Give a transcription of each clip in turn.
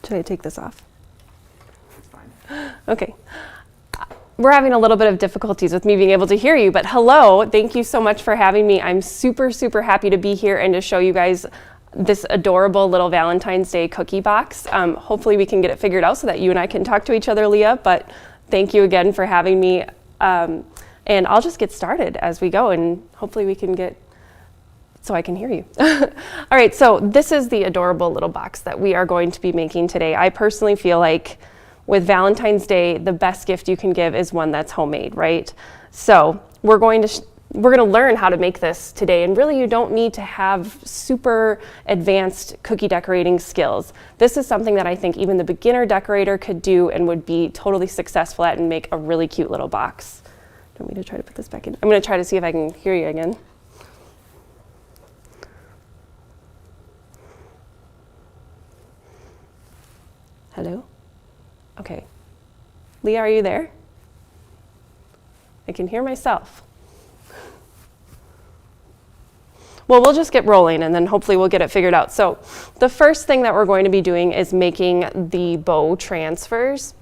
Should I take this off? It's fine. Okay. We're having a little bit of difficulties with me being able to hear you, but hello, thank you so much for having me. I'm super, super happy to be here and to show you guys this adorable little Valentine's Day cookie box. Hopefully we can get it figured out so that you and I can talk to each other, Leah, but thank you again for having me. And I'll just get started as we go, and hopefully we can get so I can hear you. All right, so this is the adorable little box that we are going to be making today. I personally feel like with Valentine's Day, the best gift you can give is one that's homemade, right? So we're going to learn how to make this today, and really you don't need to have super advanced cookie decorating skills. This is something that I think even the beginner decorator could do and would be totally successful at and make a really cute little box. Do you want me to try to put this back in? I'm gonna try to see if I can hear you again. Hello? Okay. Leah, are you there? I can hear myself. Well, we'll just get rolling and then hopefully we'll get it figured out. So the first thing that we're going to be doing is making the bow transfers.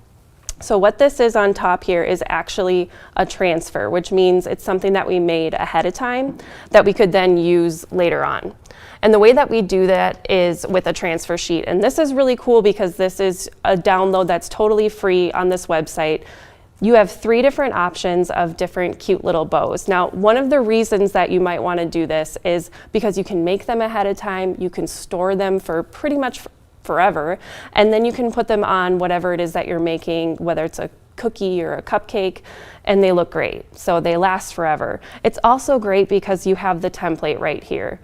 So what this is on top here is actually a transfer, which means it's something that we made ahead of time that we could then use later on. And the way that we do that is with a transfer sheet. And this is really cool because this is a download that's totally free on this website. You have 3 different options of different cute little bows. Now, one of the reasons that you might want to do this is because you can make them ahead of time, you can store them for pretty much forever, and then you can put them on whatever it is that you're making, whether it's a cookie or a cupcake, and they look great. So they last forever. It's also great because you have the template right here.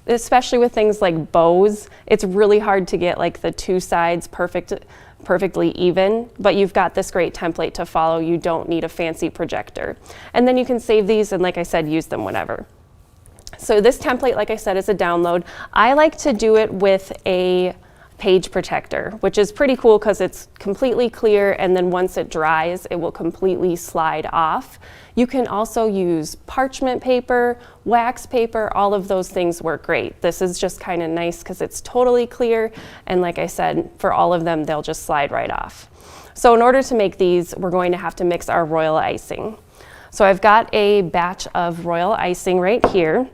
Especially with things like bows, it's really hard to get like the 2 sides perfectly even, but you've got this great template to follow. You don't need a fancy projector. And then you can save these and, like I said, use them whenever. So this template, like I said, is a download. I like to do it with a page protector, which is pretty cool because it's completely clear, and then once it dries, it will completely slide off. You can also use parchment paper, wax paper, all of those things work great. This is just kind of nice because it's totally clear, and like I said, for all of them, they'll just slide right off. So in order to make these, we're going to have to mix our royal icing. So I've got a batch of royal icing right here,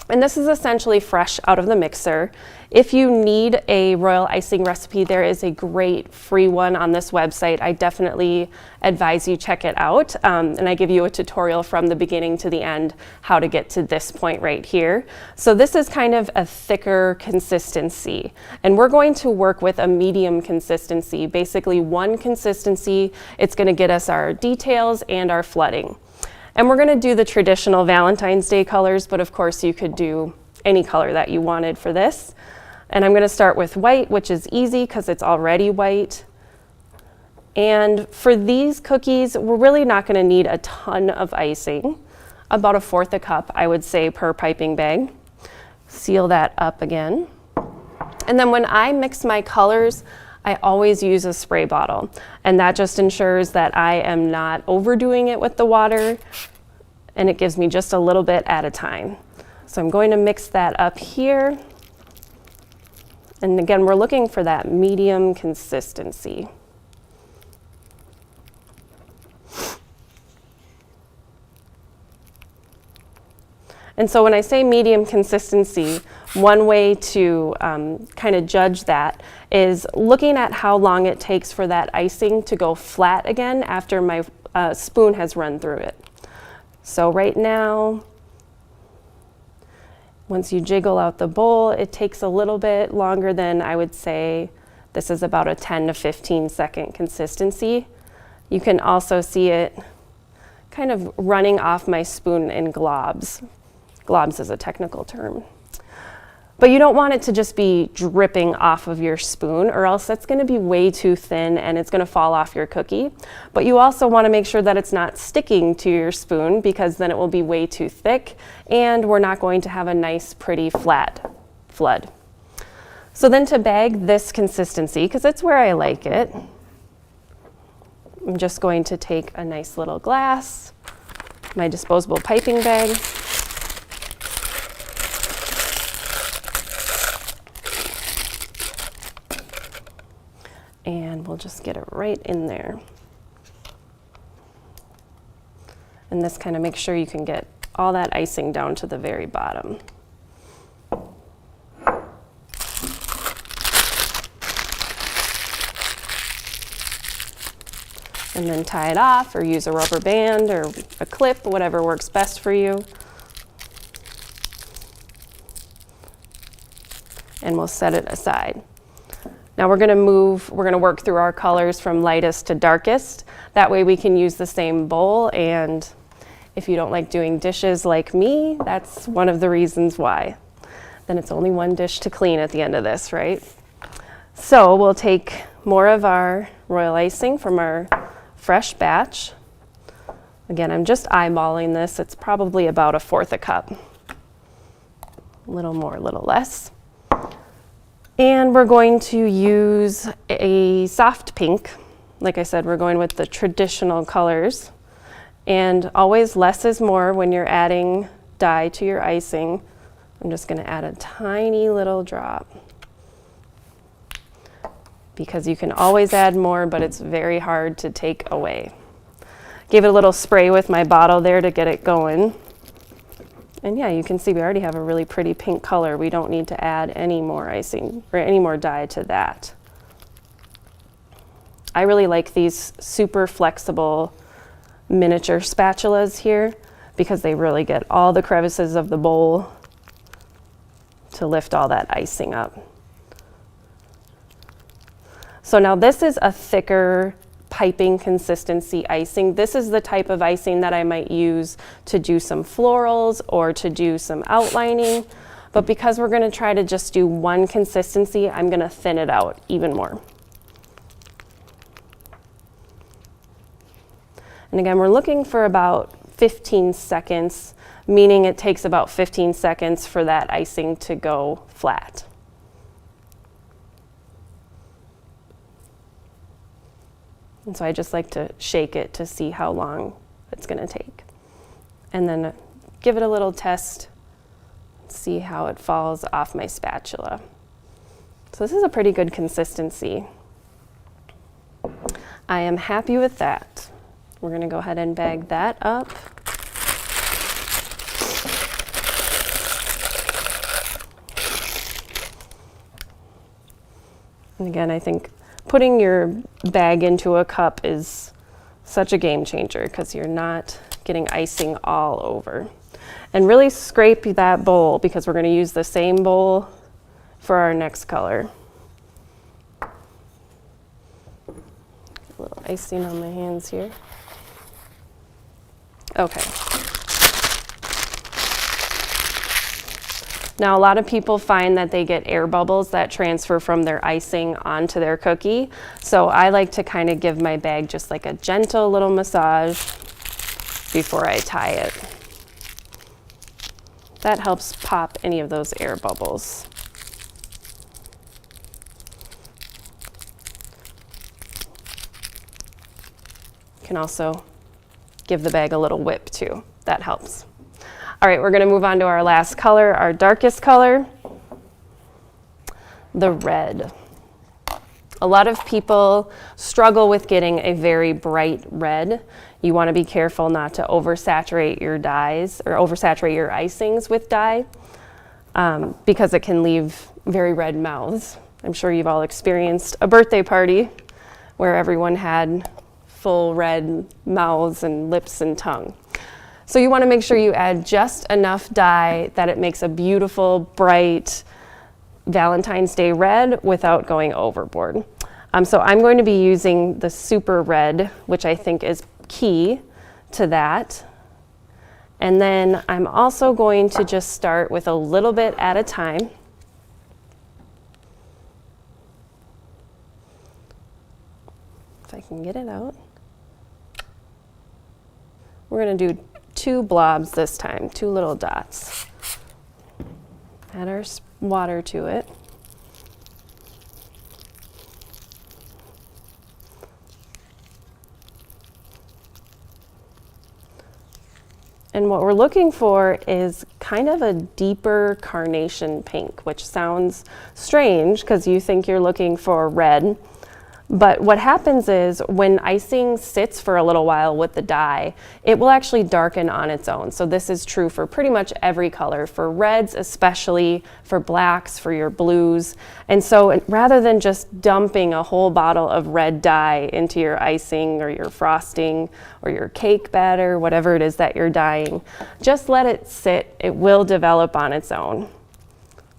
and this is essentially fresh out of the mixer. If you need a royal icing recipe, there is a great free one on this website. I definitely advise you check it out. And I give you a tutorial from the beginning to the end how to get to this point right here. So this is kind of a thicker consistency. And we're going to work with a medium consistency, basically one consistency. It's gonna get us our details and our flooding. And we're gonna do the traditional Valentine's Day colors, but of course you could do any color that you wanted for this. And I'm gonna start with white, which is easy because it's already white. And for these cookies, we're really not gonna need a ton of icing. About 1/4 a cup, I would say, per piping bag. Seal that up again. And then when I mix my colors, I always use a spray bottle. And that just ensures that I am not overdoing it with the water, and it gives me just a little bit at a time. So I'm going to mix that up here. And again, we're looking for that medium consistency. And so when I say medium consistency, one way to kind of judge that is looking at how long it takes for that icing to go flat again after my spoon has run through it. So right now, once you jiggle out the bowl, it takes a little bit longer than I would say. This is about a 10 to 15 second consistency. You can also see it kind of running off my spoon in globs. Globs is a technical term. But you don't want it to just be dripping off of your spoon, or else that's gonna be way too thin and it's gonna fall off your cookie. But you also wanna make sure that it's not sticking to your spoon, because then it will be way too thick and we're not going to have a nice, pretty, flat flood. So then to bag this consistency, because it's where I like it, I'm just going to take a nice little glass, my disposable piping bag, And we'll just get it right in there. And this kind of makes sure you can get all that icing down to the very bottom. And then tie it off or use a rubber band or a clip, whatever works best for you. And we'll set it aside. Now we're going to work through our colors from lightest to darkest. That way we can use the same bowl, and if you don't like doing dishes like me, that's one of the reasons why. Then it's only one dish to clean at the end of this, right? So we'll take more of our royal icing from our fresh batch. Again, I'm just eyeballing this. It's probably about 1/4 cup. A little more, a little less. And we're going to use a soft pink. Like I said, we're going with the traditional colors. And always less is more when you're adding dye to your icing. I'm just going to add a tiny little drop, because you can always add more, but it's very hard to take away. Gave it a little spray with my bottle there to get it going. And yeah, you can see we already have a really pretty pink color. We don't need to add any more icing or any more dye to that. I really like these super flexible miniature spatulas here because they really get all the crevices of the bowl to lift all that icing up. So now this is a thicker piping consistency icing. This is the type of icing that I might use to do some florals or to do some outlining. But because we're going to try to just do one consistency, I'm going to thin it out even more. And again, we're looking for about 15 seconds, meaning it takes about 15 seconds for that icing to go flat. And so I just like to shake it to see how long it's going to take. And then give it a little test, see how it falls off my spatula. So this is a pretty good consistency. I am happy with that. We're going to go ahead and bag that up. And again, I think putting your bag into a cup is such a game changer because you're not getting icing all over. And really scrape that bowl because we're going to use the same bowl for our next color. A little icing on my hands here. Okay. Now, a lot of people find that they get air bubbles that transfer from their icing onto their cookie. So I like to kind of give my bag just like a gentle little massage before I tie it. That helps pop any of those air bubbles. You can also give the bag a little whip too. That helps. All right, we're going to move on to our last color, our darkest color, the red. A lot of people struggle with getting a very bright red. You want to be careful not to oversaturate your dyes or oversaturate your icings with dye because it can leave very red mouths. I'm sure you've all experienced a birthday party where everyone had full red mouths and lips and tongue. So you want to make sure you add just enough dye that it makes a beautiful, bright Valentine's Day red without going overboard. So I'm going to be using the super red, which I think is key to that. And then I'm also going to just start with a little bit at a time. If I can get it out. We're going to do 2 blobs this time, 2 little dots. Add our water to it. And what we're looking for is kind of a deeper carnation pink, which sounds strange because you think you're looking for red, But what happens is when icing sits for a little while with the dye, it will actually darken on its own. So this is true for pretty much every color, for reds especially, for blacks, for your blues. And so rather than just dumping a whole bottle of red dye into your icing or your frosting or your cake batter, whatever it is that you're dyeing, just let it sit. It will develop on its own.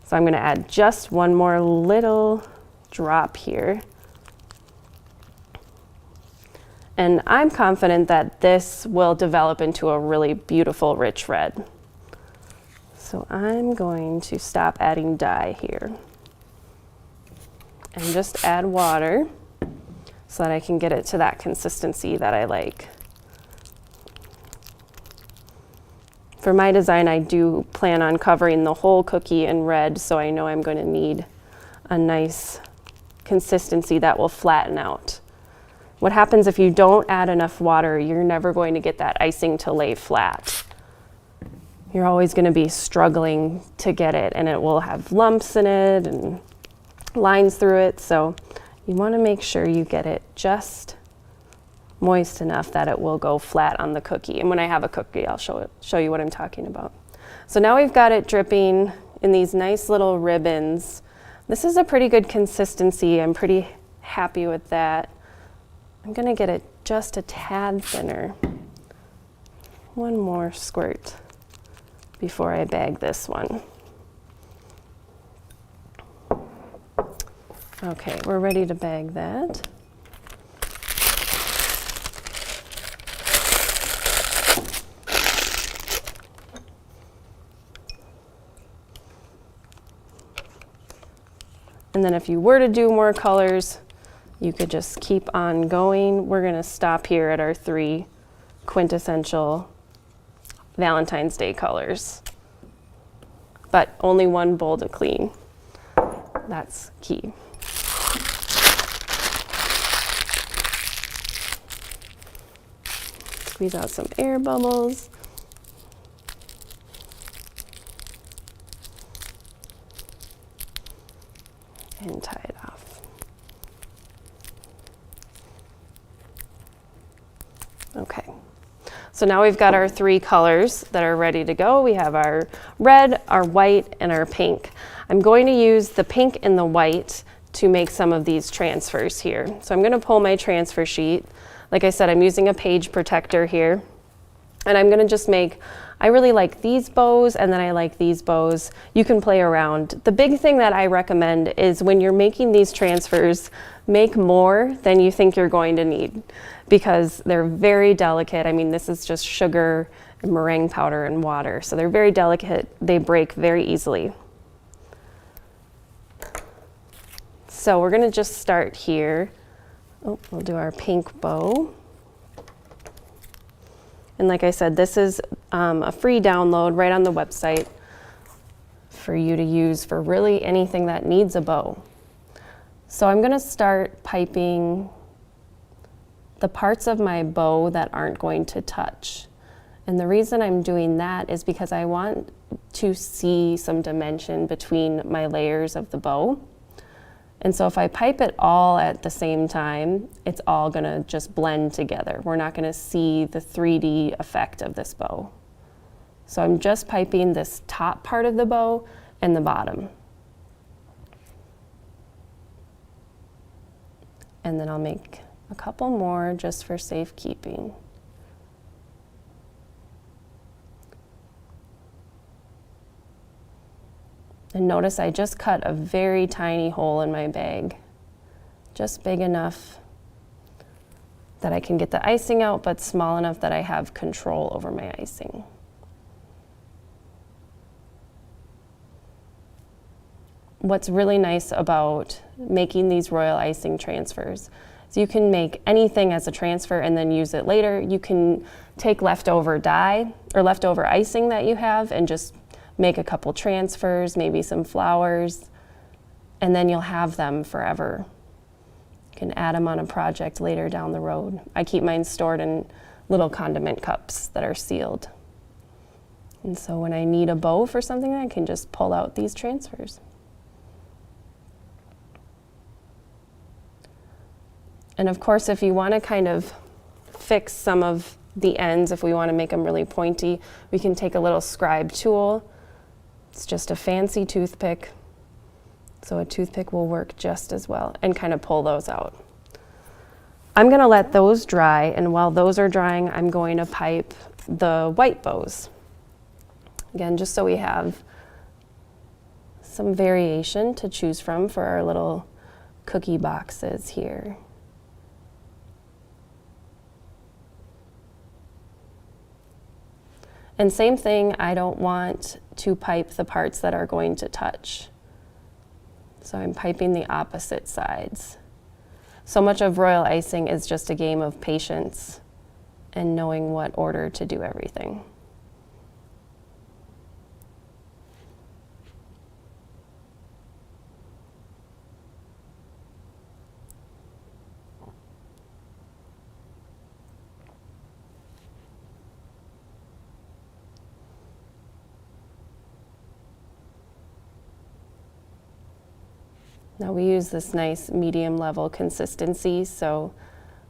So I'm going to add just one more little drop here. And I'm confident that this will develop into a really beautiful, rich red. So I'm going to stop adding dye here and just add water so that I can get it to that consistency that I like. For my design, I do plan on covering the whole cookie in red, so I know I'm going to need a nice consistency that will flatten out. What happens if you don't add enough water, you're never going to get that icing to lay flat. You're always going to be struggling to get it, and it will have lumps in it and lines through it. So you want to make sure you get it just moist enough that it will go flat on the cookie. And when I have a cookie, I'll show you what I'm talking about. So now we've got it dripping in these nice little ribbons. This is a pretty good consistency. I'm pretty happy with that. I'm going to get it just a tad thinner. One more squirt before I bag this one. Okay, we're ready to bag that. And then if you were to do more colors, you could just keep on going. We're going to stop here at our 3 quintessential Valentine's Day colors, but only one bowl to clean. That's key. Squeeze out some air bubbles. And tie it off. Okay, so now we've got our 3 colors that are ready to go. We have our red, our white, and our pink. I'm going to use the pink and the white to make some of these transfers here. So I'm going to pull my transfer sheet. Like I said, I'm using a page protector here. And I'm going to just make, I really like these bows, and then I like these bows. You can play around. The big thing that I recommend is when you're making these transfers, make more than you think you're going to need, because they're very delicate. I mean, this is just sugar and meringue powder and water. So they're very delicate. They break very easily. So we're going to just start here. Oh, we'll do our pink bow. And like I said, this is a free download right on the website for you to use for really anything that needs a bow. So I'm going to start piping the parts of my bow that aren't going to touch. And the reason I'm doing that is because I want to see some dimension between my layers of the bow. And so if I pipe it all at the same time, it's all going to just blend together. We're not going to see the 3D effect of this bow. So I'm just piping this top part of the bow and the bottom. And then I'll make a couple more just for safekeeping. And notice I just cut a very tiny hole in my bag, just big enough that I can get the icing out, but small enough that I have control over my icing. What's really nice about making these royal icing transfers is you can make anything as a transfer and then use it later. You can take leftover dye or leftover icing that you have and just make a couple transfers, maybe some flowers, and then you'll have them forever. You can add them on a project later down the road. I keep mine stored in little condiment cups that are sealed. And so when I need a bow for something, I can just pull out these transfers. And of course, if you want to kind of fix some of the ends, if we want to make them really pointy, we can take a little scribe tool. It's just a fancy toothpick. So a toothpick will work just as well, and kind of pull those out. I'm going to let those dry, and while those are drying, I'm going to pipe the white bows. Again, just so we have some variation to choose from for our little cookie boxes here. And same thing, I don't want to pipe the parts that are going to touch. So I'm piping the opposite sides. So much of royal icing is just a game of patience and knowing what order to do everything. Now we use this nice medium level consistency, so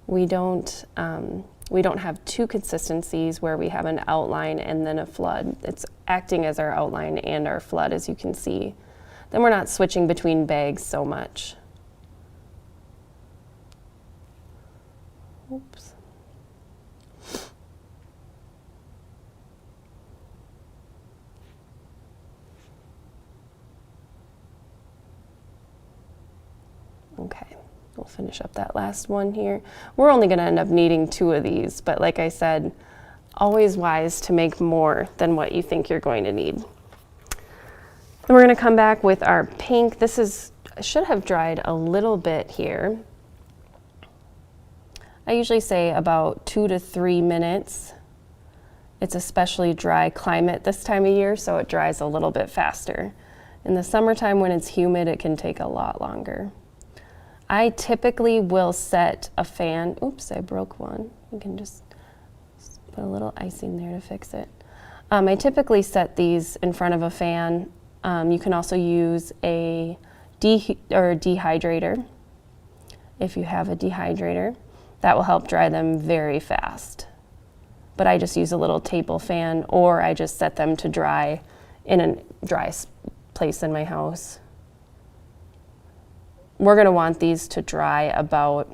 we don't have two consistencies where we have an outline and then a flood. It's acting as our outline and our flood, as you can see. Then we're not switching between bags so much. Oops. Okay, we'll finish up that last one here. We're only going to end up needing 2 of these, but like I said, always wise to make more than what you think you're going to need. Then we're going to come back with our pink. This should have dried a little bit here. I usually say about 2 to 3 minutes. It's especially dry climate this time of year, so it dries a little bit faster. In the summertime when it's humid, it can take a lot longer. I typically will set a fan. Oops, I broke one. You can just put a little icing there to fix it. I typically set these in front of a fan. You can also use a dehydrator. If you have a dehydrator, that will help dry them very fast. But I just use a little table fan, or I just set them to dry in a dry place in my house. We're going to want these to dry about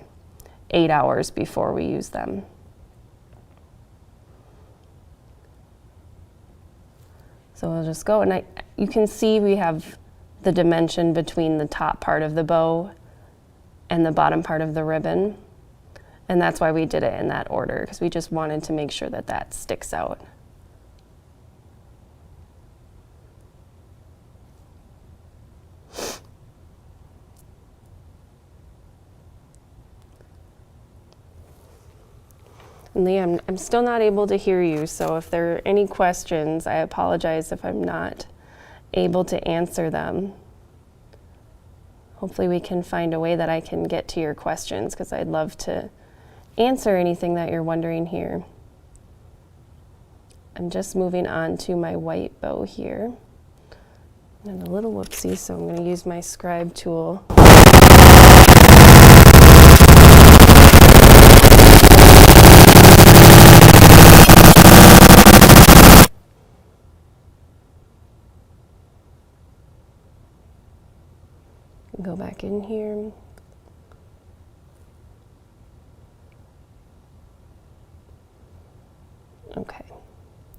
8 hours before we use them. So we'll just go, and you can see we have the dimension between the top part of the bow and the bottom part of the ribbon. And that's why we did it in that order, because we just wanted to make sure that that sticks out. And Leah, I'm still not able to hear you, so if there are any questions, I apologize if I'm not able to answer them. Hopefully we can find a way that I can get to your questions, because I'd love to answer anything that you're wondering here. I'm just moving on to my white bow here. And a little whoopsie, so I'm going to use my scribe tool. Go back in here. Okay.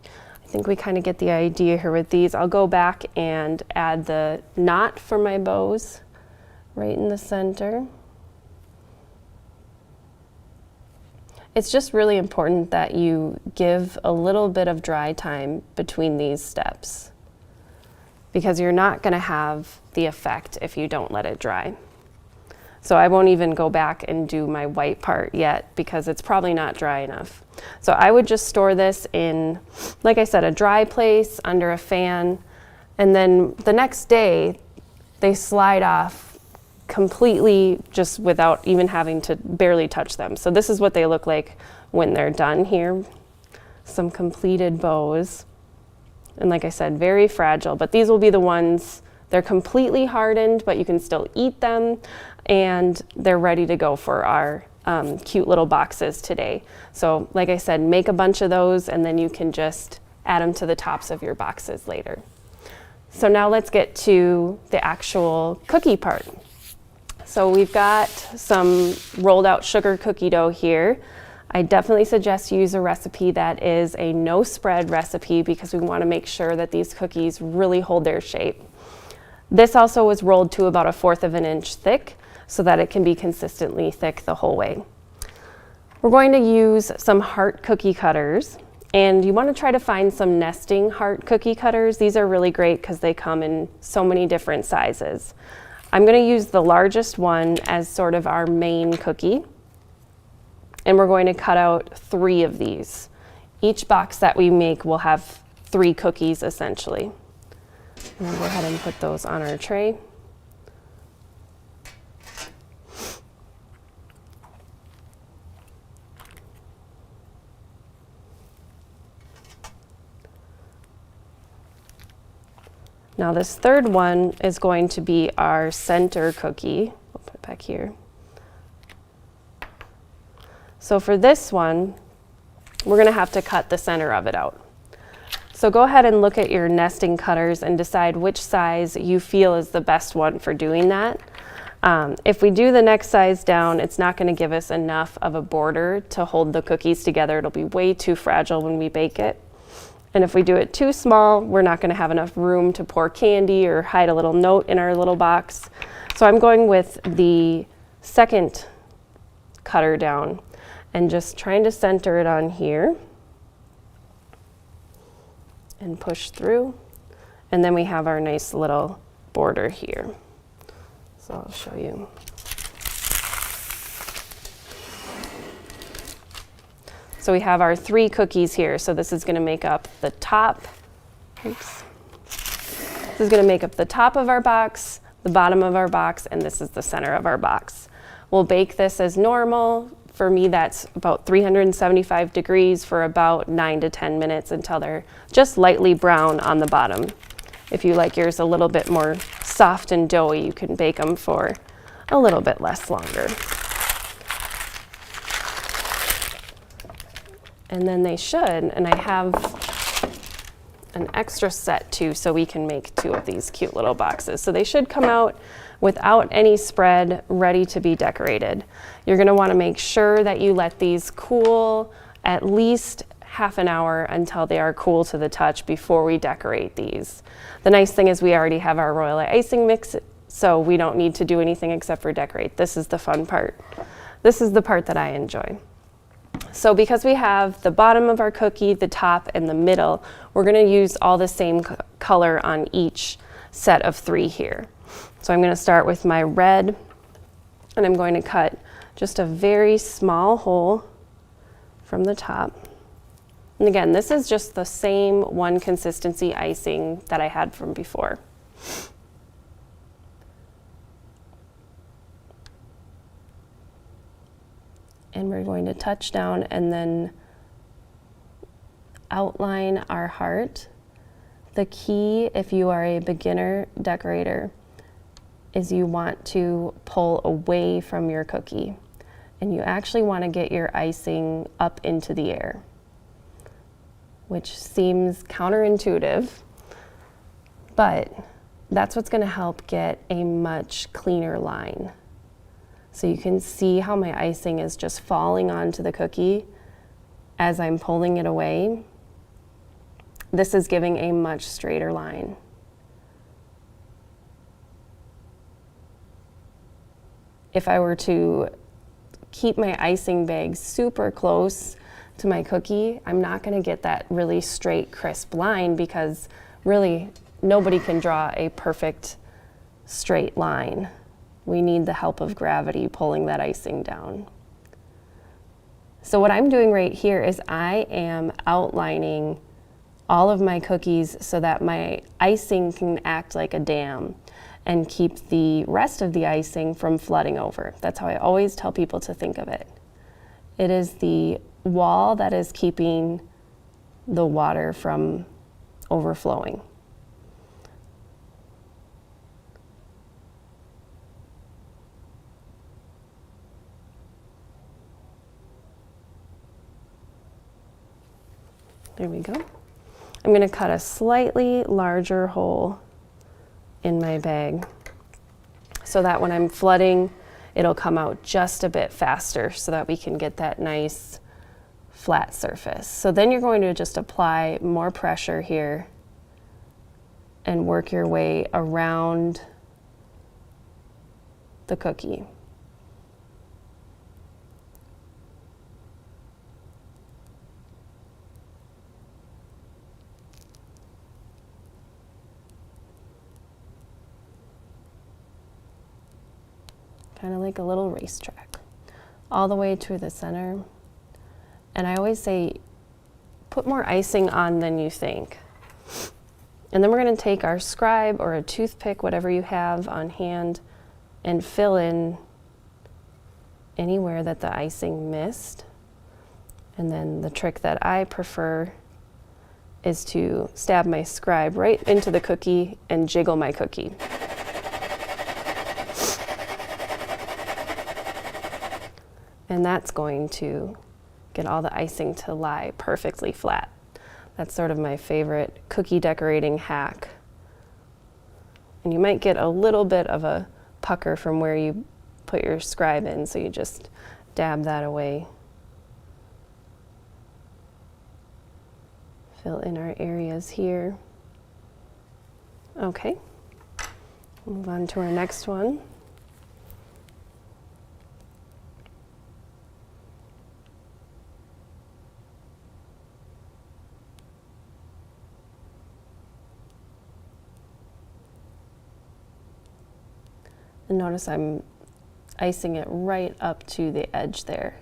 I think we kind of get the idea here with these. I'll go back and add the knot for my bows right in the center. It's just really important that you give a little bit of dry time between these steps, because you're not going to have the effect if you don't let it dry. So I won't even go back and do my white part yet, because it's probably not dry enough. So I would just store this in, like I said, a dry place under a fan, and then the next day they slide off completely just without even having to barely touch them. So this is what they look like when they're done here. Some completed bows. And like I said, very fragile, but these will be the ones, they're completely hardened, but you can still eat them, and they're ready to go for our cute little boxes today. So like I said, make a bunch of those and then you can just add them to the tops of your boxes later. So now let's get to the actual cookie part. So we've got some rolled out sugar cookie dough here. I definitely suggest you use a recipe that is a no spread recipe because we want to make sure that these cookies really hold their shape. This also was rolled to about 1/4 of an inch thick so that it can be consistently thick the whole way. We're going to use some heart cookie cutters, and you want to try to find some nesting heart cookie cutters. These are really great because they come in so many different sizes. I'm going to use the largest one as sort of our main cookie, and we're going to cut out 3 of these. Each box that we make will have 3 cookies essentially. And I'll go ahead and put those on our tray. Now this third one is going to be our center cookie. I'll put it back here. So for this one, we're going to have to cut the center of it out. So go ahead and look at your nesting cutters and decide which size you feel is the best one for doing that. If we do the next size down, it's not going to give us enough of a border to hold the cookies together. It'll be way too fragile when we bake it. And if we do it too small, we're not going to have enough room to pour candy or hide a little note in our little box. So I'm going with the second cutter down and just trying to center it on here and push through. And then we have our nice little border here. So I'll show you. So we have our 3 cookies here. So this is going to make up the top. Oops. This is going to make up the top of our box, the bottom of our box, and this is the center of our box. We'll bake this as normal. For me, that's about 375 degrees for about 9 to 10 minutes until they're just lightly brown on the bottom. If you like yours a little bit more soft and doughy, you can bake them for a little bit less longer. And then they should, and I have an extra set too, so we can make 2 of these cute little boxes. So they should come out without any spread, ready to be decorated. You're gonna wanna make sure that you let these cool at least half an hour until they are cool to the touch before we decorate these. The nice thing is we already have our royal icing mix, so we don't need to do anything except for decorate. This is the fun part. This is the part that I enjoy. So because we have the bottom of our cookie, the top, and the middle, we're going to use all the same color on each set of 3 here. So I'm going to start with my red, and I'm going to cut just a very small hole from the top. And again, this is just the same one consistency icing that I had from before. And we're going to touch down and then outline our heart. The key, if you are a beginner decorator, is you want to pull away from your cookie. And you actually want to get your icing up into the air, which seems counterintuitive, but that's what's going to help get a much cleaner line. So you can see how my icing is just falling onto the cookie as I'm pulling it away. This is giving a much straighter line. If I were to keep my icing bag super close to my cookie, I'm not going to get that really straight, crisp line because really nobody can draw a perfect straight line. We need the help of gravity pulling that icing down. So what I'm doing right here is I am outlining all of my cookies so that my icing can act like a dam and keep the rest of the icing from flooding over. That's how I always tell people to think of it. It is the wall that is keeping the water from overflowing. There we go. I'm going to cut a slightly larger hole in my bag so that when I'm flooding, it'll come out just a bit faster so that we can get that nice flat surface. So then you're going to just apply more pressure here and work your way around the cookie. Kind of like a little racetrack, all the way to the center. And I always say, put more icing on than you think. And then we're going to take our scribe or a toothpick, whatever you have on hand, and fill in anywhere that the icing missed. And then the trick that I prefer is to stab my scribe right into the cookie and jiggle my cookie. And that's going to get all the icing to lie perfectly flat. That's sort of my favorite cookie decorating hack. And you might get a little bit of a pucker from where you put your scribe in, so you just dab that away. Fill in our areas here. Okay, move on to our next one. And notice I'm icing it right up to the edge there.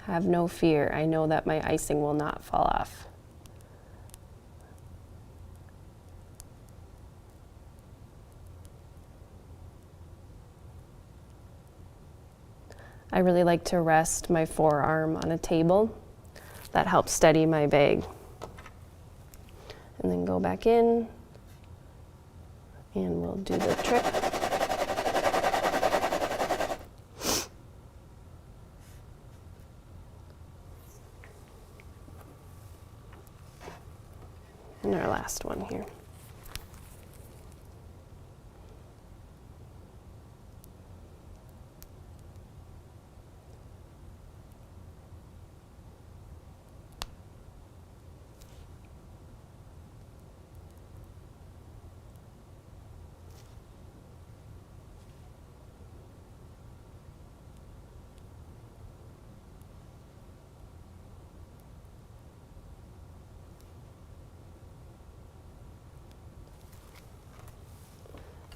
Have no fear. I know that my icing will not fall off. I really like to rest my forearm on a table. That helps steady my bag. And then go back in. And we'll do the trick. And our last one here.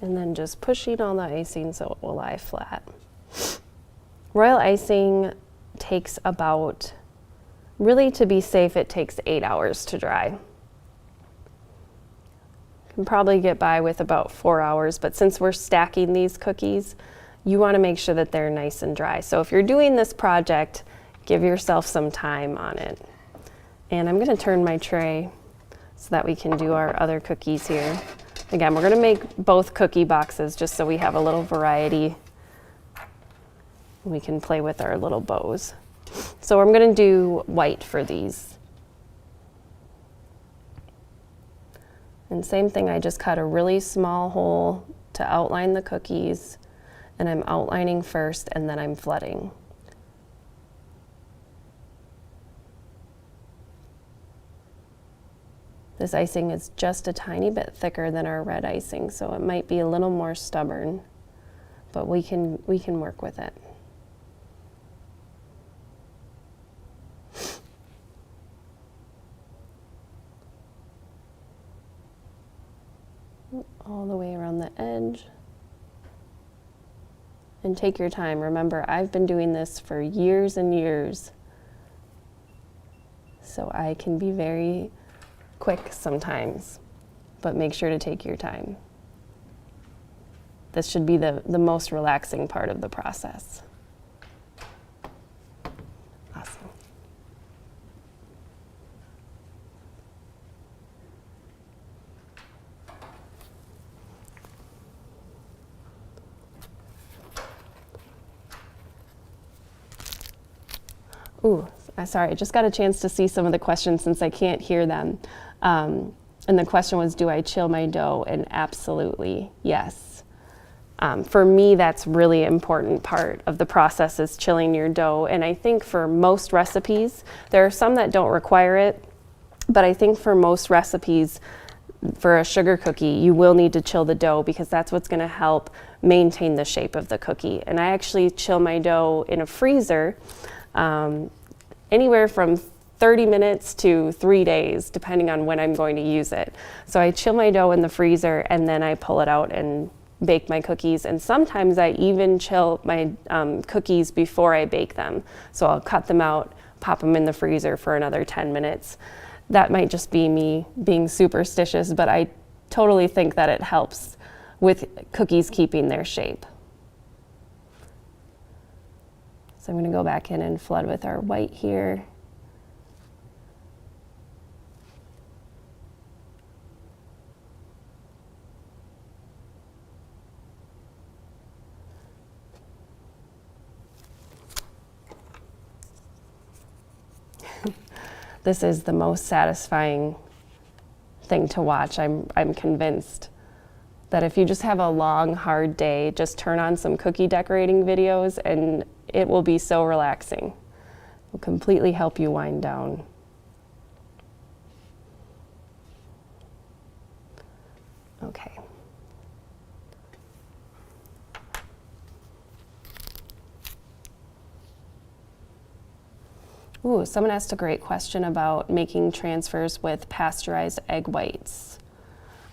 And then just pushing on the icing so it will lie flat. Royal icing takes about, really to be safe, it takes 8 hours to dry. You can probably get by with about 4 hours, but since we're stacking these cookies, you want to make sure that they're nice and dry. So if you're doing this project, give yourself some time on it. And I'm going to turn my tray so that we can do our other cookies here. Again, we're going to make both cookie boxes just so we have a little variety. We can play with our little bows. So I'm going to do white for these. And same thing, I just cut a really small hole to outline the cookies, and I'm outlining first and then I'm flooding. This icing is just a tiny bit thicker than our red icing, so it might be a little more stubborn, but we can work with it. All the way around the edge. And take your time. Remember, I've been doing this for years and years, so I can be very quick sometimes, but make sure to take your time. This should be the most relaxing part of the process. Awesome. Ooh, Sorry, I just got a chance to see some of the questions since I can't hear them. And the question was, do I chill my dough? And absolutely, yes. For me, that's really important part of the process is chilling your dough. And I think for most recipes, there are some that don't require it, but I think for most recipes, for a sugar cookie, you will need to chill the dough because that's what's going to help maintain the shape of the cookie. And I actually chill my dough in a freezer anywhere from 30 minutes to 3 days, depending on when I'm going to use it. So I chill my dough in the freezer and then I pull it out and bake my cookies. And sometimes I even chill my cookies before I bake them. So I'll cut them out, pop them in the freezer for another 10 minutes. That might just be me being superstitious, but I totally think that it helps with cookies keeping their shape. So I'm going to go back in and flood with our white here. This is the most satisfying thing to watch. I'm convinced that if you just have a long, hard day, just turn on some cookie decorating videos and it will be so relaxing. It will completely help you wind down. Okay. Ooh, someone asked a great question about making transfers with pasteurized egg whites.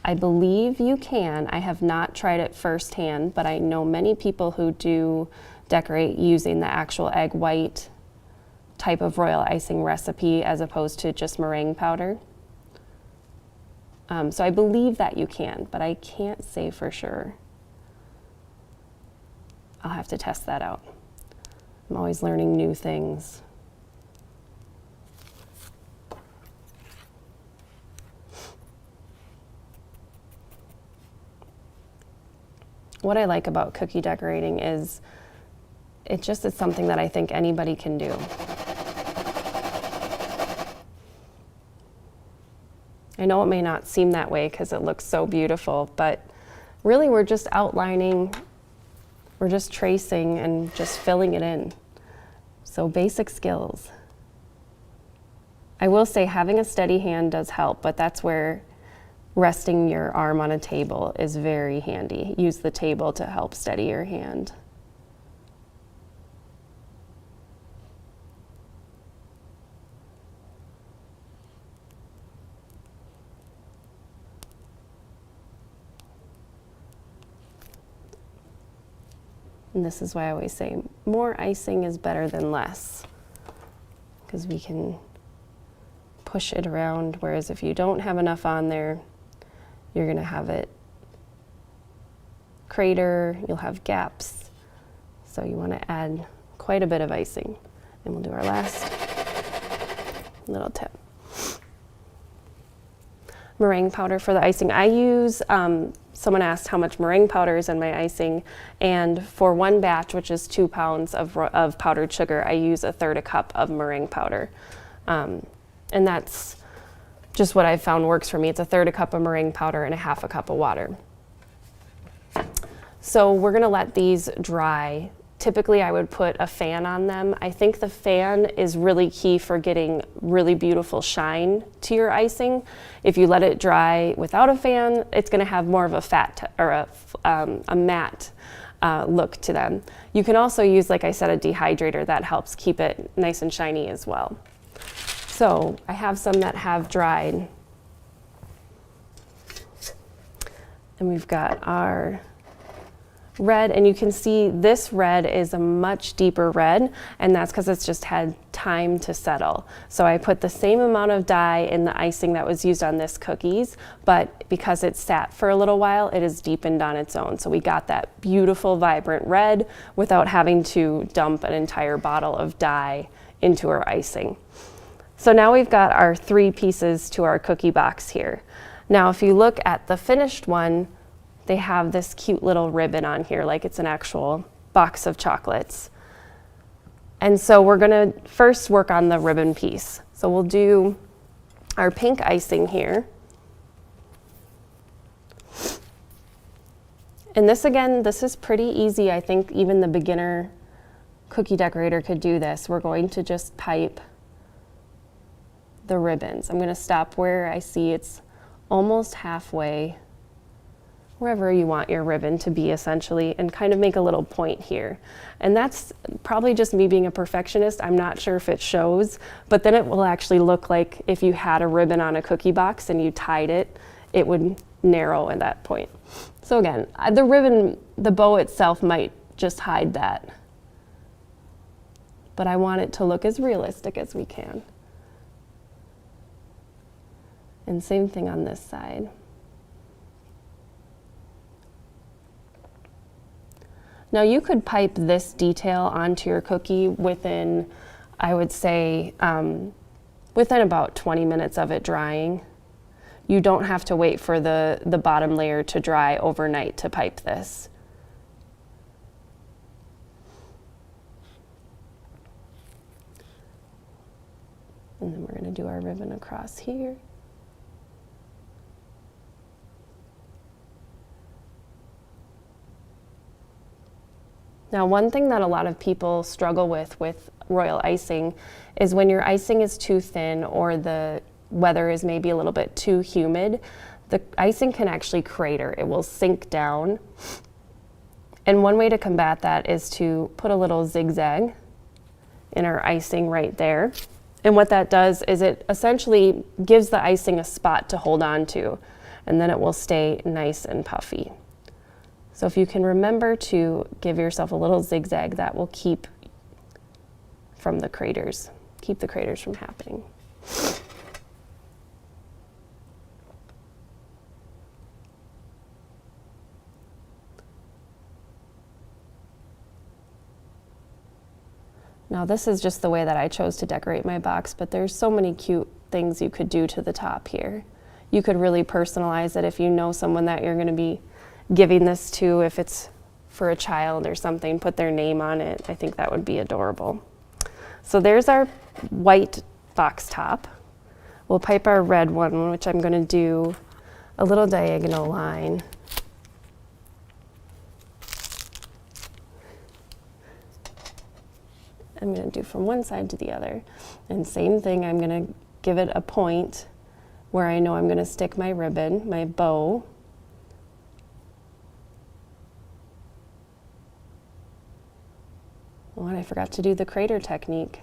I believe you can. I have not tried it firsthand, but I know many people who do decorate using the actual egg white type of royal icing recipe as opposed to just meringue powder. So I believe that you can, but I can't say for sure. I'll have to test that out. I'm always learning new things. What I like about cookie decorating is it just is something that I think anybody can do. I know it may not seem that way because it looks so beautiful, but really we're just outlining, we're just tracing and just filling it in. So basic skills. I will say having a steady hand does help, but that's where resting your arm on a table is very handy. Use the table to help steady your hand. And this is why I always say more icing is better than less, because we can push it around, whereas if you don't have enough on there, you're going to have it crater, you'll have gaps. So you want to add quite a bit of icing. And we'll do our last little tip. Meringue powder for the icing. I use, someone asked how much meringue powder is in my icing, and for one batch, which is 2 pounds of powdered sugar, I use 1/3 cup of meringue powder. And that's just what I've found works for me. It's 1/3 cup of meringue powder and 1/2 cup of water. So we're gonna let these dry. Typically I would put a fan on them. I think the fan is really key for getting really beautiful shine to your icing. If you let it dry without a fan, it's gonna have more of a matte look to them. You can also use, like I said, a dehydrator that helps keep it nice and shiny as well. So I have some that have dried. And we've got our red, and you can see this red is a much deeper red, and that's because it's just had time to settle. So I put the same amount of dye in the icing that was used on this cookies, but because it sat for a little while, it is deepened on its own. So we got that beautiful, vibrant red without having to dump an entire bottle of dye into our icing. So now we've got our 3 pieces to our cookie box here. Now if you look at the finished one, they have this cute little ribbon on here like it's an actual box of chocolates. And so we're gonna first work on the ribbon piece. So we'll do our pink icing here. And this, again, this is pretty easy. I think even the beginner cookie decorator could do this. We're going to just pipe the ribbons. I'm gonna stop where I see it's almost halfway, wherever you want your ribbon to be essentially, and kind of make a little point here. And that's probably just me being a perfectionist. I'm not sure if it shows, but then it will actually look like if you had a ribbon on a cookie box and you tied it, it would narrow at that point. So again, the ribbon, the bow itself might just hide that, but I want it to look as realistic as we can. And same thing on this side. Now you could pipe this detail onto your cookie within, I would say, within about 20 minutes of it drying. You don't have to wait for the bottom layer to dry overnight to pipe this. And then we're going to do our ribbon across here. Now, one thing that a lot of people struggle with royal icing is when your icing is too thin or the weather is maybe a little bit too humid, the icing can actually crater. It will sink down. And one way to combat that is to put a little zigzag in our icing right there. And what that does is it essentially gives the icing a spot to hold on to, and then it will stay nice and puffy. So if you can remember to give yourself a little zigzag, that will keep the craters from happening. Now this is just the way that I chose to decorate my box, but there's so many cute things you could do to the top here. You could really personalize it if you know someone that you're going to be giving this to, if it's for a child or something, put their name on it. I think that would be adorable. So there's our white box top. We'll pipe our red one, which I'm going to do a little diagonal line. I'm going to do from one side to the other. And same thing, I'm going to give it a point where I know I'm going to stick my ribbon, my bow. Oh, and I forgot to do the crater technique.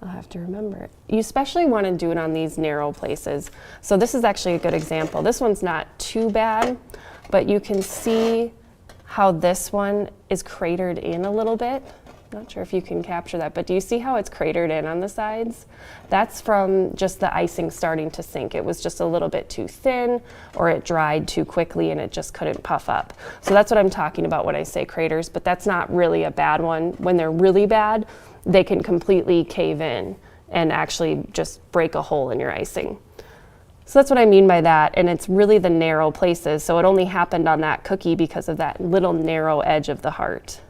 I'll have to remember it. You especially want to do it on these narrow places. So this is actually a good example. This one's not too bad, but you can see how this one is cratered in a little bit. Not sure if you can capture that, but do you see how it's cratered in on the sides? That's from just the icing starting to sink. It was just a little bit too thin, or it dried too quickly and it just couldn't puff up. So that's what I'm talking about when I say craters, but that's not really a bad one. When they're really bad, they can completely cave in and actually just break a hole in your icing. So that's what I mean by that, and it's really the narrow places. So it only happened on that cookie because of that little narrow edge of the heart.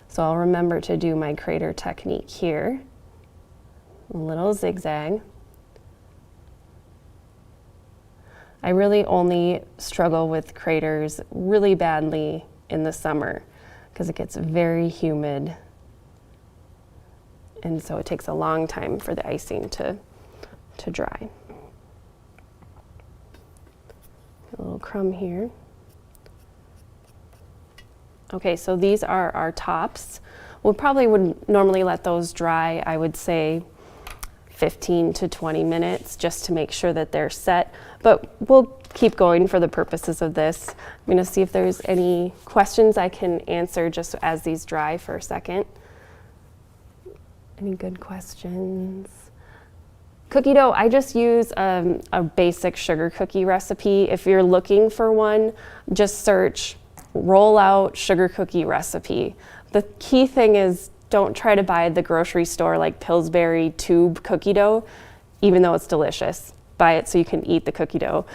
So I'll remember to do my crater technique here. A little zigzag. I really only struggle with craters really badly in the summer because it gets very humid. And so it takes a long time for the icing to dry. A little crumb here. Okay, so these are our tops. We probably would normally let those dry, I would say 15 to 20 minutes just to make sure that they're set, but we'll keep going for the purposes of this. I'm going to see if there's any questions I can answer just as these dry for a second. Any good questions? Cookie dough, I just use a basic sugar cookie recipe. If you're looking for one, just search roll out sugar cookie recipe. The key thing is don't try to buy the grocery store like Pillsbury tube cookie dough, even though it's delicious. Buy it so you can eat the cookie dough.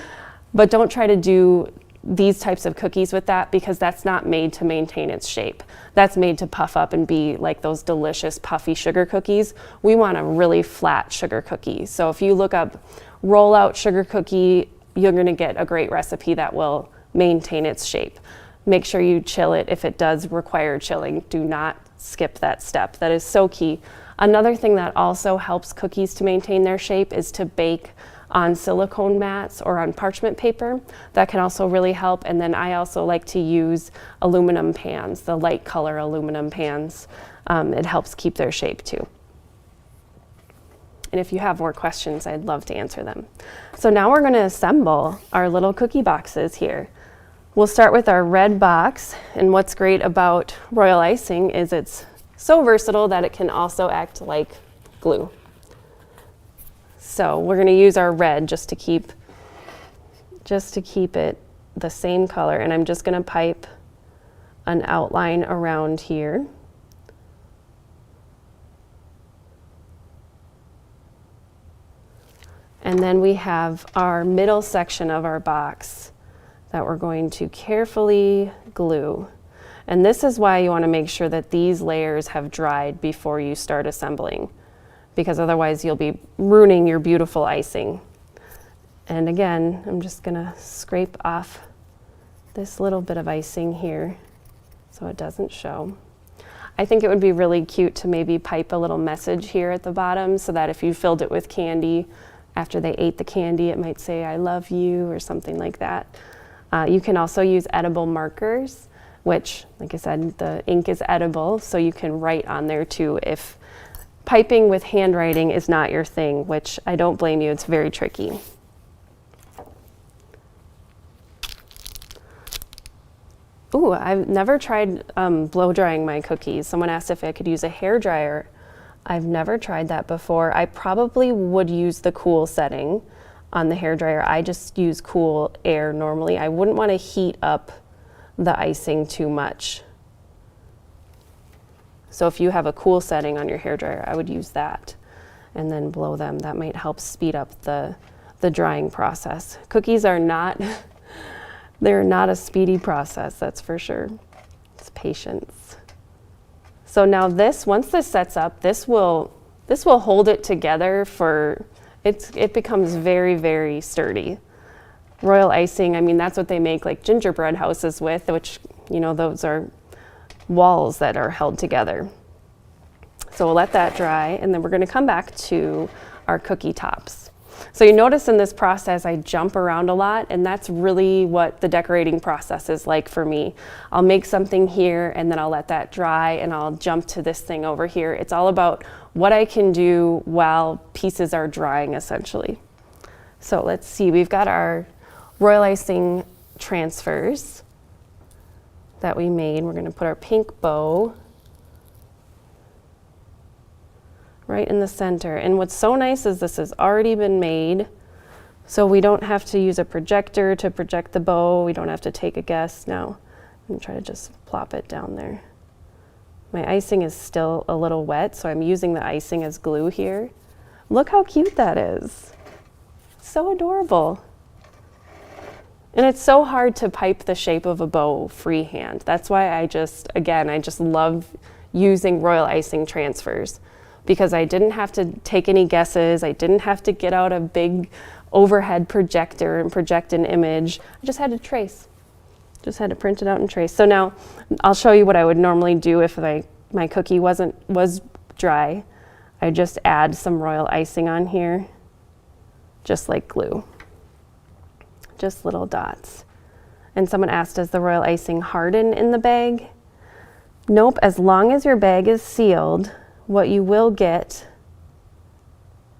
But don't try to do these types of cookies with that, because that's not made to maintain its shape. That's made to puff up and be like those delicious puffy sugar cookies. We want a really flat sugar cookie. So if you look up roll out sugar cookie, you're gonna get a great recipe that will maintain its shape. Make sure you chill it if it does require chilling. Do not skip that step. That is so key. Another thing that also helps cookies to maintain their shape is to bake on silicone mats or on parchment paper. That can also really help. And then I also like to use aluminum pans, the light color aluminum pans. It helps keep their shape too. And if you have more questions, I'd love to answer them. So now we're going to assemble our little cookie boxes here. We'll start with our red box, and what's great about royal icing is it's so versatile that it can also act like glue. So we're going to use our red just to keep it the same color, and I'm just going to pipe an outline around here. And then we have our middle section of our box that we're going to carefully glue. And this is why you want to make sure that these layers have dried before you start assembling, because otherwise you'll be ruining your beautiful icing. And again, I'm just gonna scrape off this little bit of icing here so it doesn't show. I think it would be really cute to maybe pipe a little message here at the bottom so that if you filled it with candy, after they ate the candy, it might say, "I love you," or something like that. You can also use edible markers, which, like I said, the ink is edible, so you can write on there too if piping with handwriting is not your thing, which I don't blame you, it's very tricky. Ooh, I've never tried blow drying my cookies. Someone asked if I could use a hair dryer. I've never tried that before. I probably would use the cool setting on the hair dryer. I just use cool air normally. I wouldn't want to heat up the icing too much. So if you have a cool setting on your hair dryer, I would use that and then blow them. That might help speed up the drying process. Cookies are not, they're not a speedy process, that's for sure. It's patience. So now this, once this sets up, this will hold it together for, it becomes very, very sturdy. Royal icing, I mean, that's what they make like gingerbread houses with, which, you know, those are walls that are held together. So we'll let that dry, and then we're going to come back to our cookie tops. So you notice in this process I jump around a lot, and that's really what the decorating process is like for me. I'll make something here and then I'll let that dry and I'll jump to this thing over here. It's all about what I can do while pieces are drying, essentially. So let's see, we've got our royal icing transfers that we made. We're going to put our pink bow right in the center. And what's so nice is this has already been made, so we don't have to use a projector to project the bow. We don't have to take a guess. Now I'm going to try to just plop it down there. My icing is still a little wet, so I'm using the icing as glue here. Look how cute that is. So adorable. And it's so hard to pipe the shape of a bow freehand. That's why I just love using royal icing transfers, because I didn't have to take any guesses. I didn't have to get out a big overhead projector and project an image. I just had to trace. Just had to print it out and trace. So now I'll show you what I would normally do if my cookie was dry. I just add some royal icing on here, just like glue. Just little dots. And someone asked, does the royal icing harden in the bag? Nope, as long as your bag is sealed, what you will get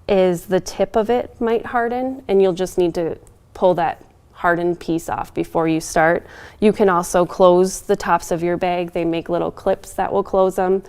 is the tip of it might harden, and you'll just need to pull that hardened piece off before you start. You can also close the tops of your bag. They make little clips that will close them.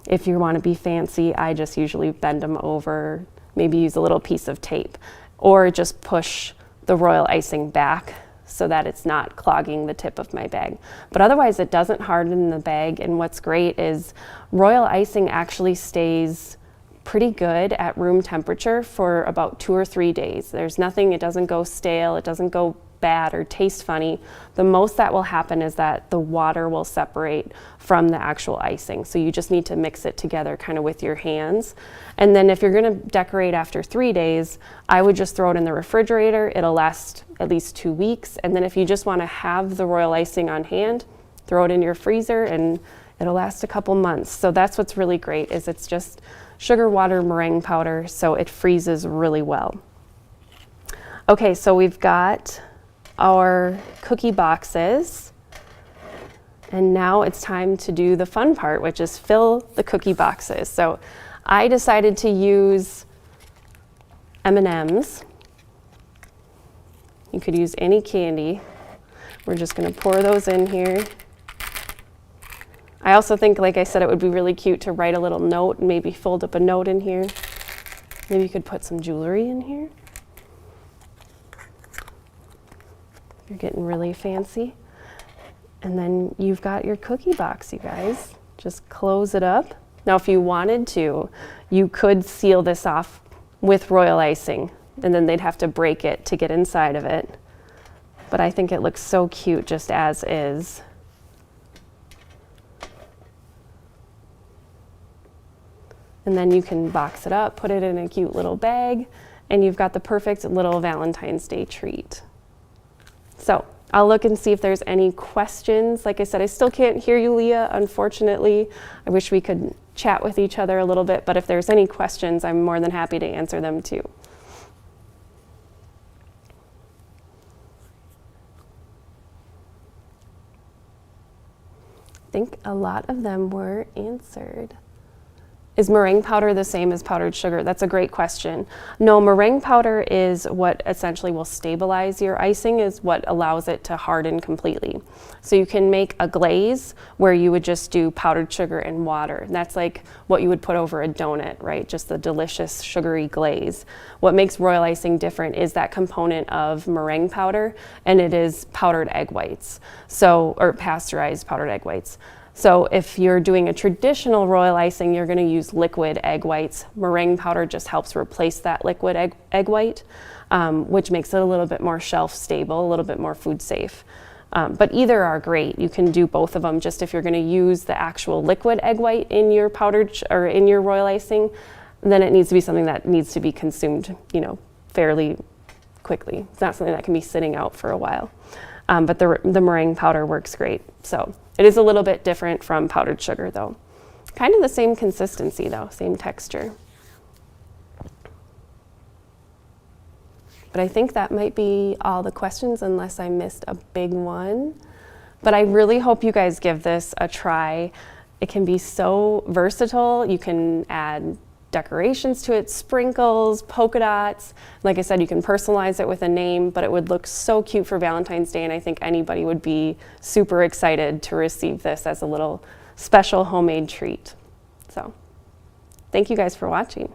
If you want to be fancy, I just usually bend them over, maybe use a little piece of tape, or just push the royal icing back so that it's not clogging the tip of my bag. But otherwise it doesn't harden in the bag, and what's great is royal icing actually stays pretty good at room temperature for about 2 or 3 days. There's nothing, it doesn't go stale, it doesn't go bad or taste funny, the most that will happen is that the water will separate from the actual icing. So you just need to mix it together kind of with your hands. And then if you're gonna decorate after 3 days, I would just throw it in the refrigerator. It'll last at least 2 weeks. And then if you just wanna have the royal icing on hand, throw it in your freezer and it'll last a couple months. So that's what's really great, is it's just sugar, water, meringue powder, so it freezes really well. Okay, so we've got our cookie boxes, and now it's time to do the fun part, which is fill the cookie boxes. So I decided to use M&Ms. You could use any candy. We're just gonna pour those in here. I also think, like I said, it would be really cute to write a little note and maybe fold up a note in here. Maybe you could put some jewelry in here. You're getting really fancy. And then you've got your cookie box, you guys. Just close it up. Now, if you wanted to, you could seal this off with royal icing, and then they'd have to break it to get inside of it. But I think it looks so cute just as is. And then you can box it up, put it in a cute little bag, and you've got the perfect little Valentine's Day treat. So I'll look and see if there's any questions. Like I said, I still can't hear you, Leah, unfortunately. I wish we could chat with each other a little bit, but if there's any questions, I'm more than happy to answer them too. I think a lot of them were answered. Is meringue powder the same as powdered sugar? That's a great question. No, meringue powder is what essentially will stabilize your icing, is what allows it to harden completely. So you can make a glaze where you would just do powdered sugar and water. And that's like what you would put over a donut, right? Just the delicious sugary glaze. What makes royal icing different is that component of meringue powder, and it is powdered egg whites. So, or pasteurized powdered egg whites. So if you're doing a traditional royal icing, you're going to use liquid egg whites. Meringue powder just helps replace that liquid egg white, which makes it a little bit more shelf stable, a little bit more food safe. But either are great. You can do both of them. Just if you're going to use the actual liquid egg white in your powdered or in your royal icing, then it needs to be something that needs to be consumed, you know, fairly quickly. It's not something that can be sitting out for a while. But the meringue powder works great. So it is a little bit different from powdered sugar though. Kind of the same consistency though, same texture. But I think that might be all the questions unless I missed a big one. But I really hope you guys give this a try. It can be so versatile. You can add decorations to it, sprinkles, polka dots. Like I said, you can personalize it with a name, but it would look so cute for Valentine's Day, and I think anybody would be super excited to receive this as a little special homemade treat. So, thank you guys for watching.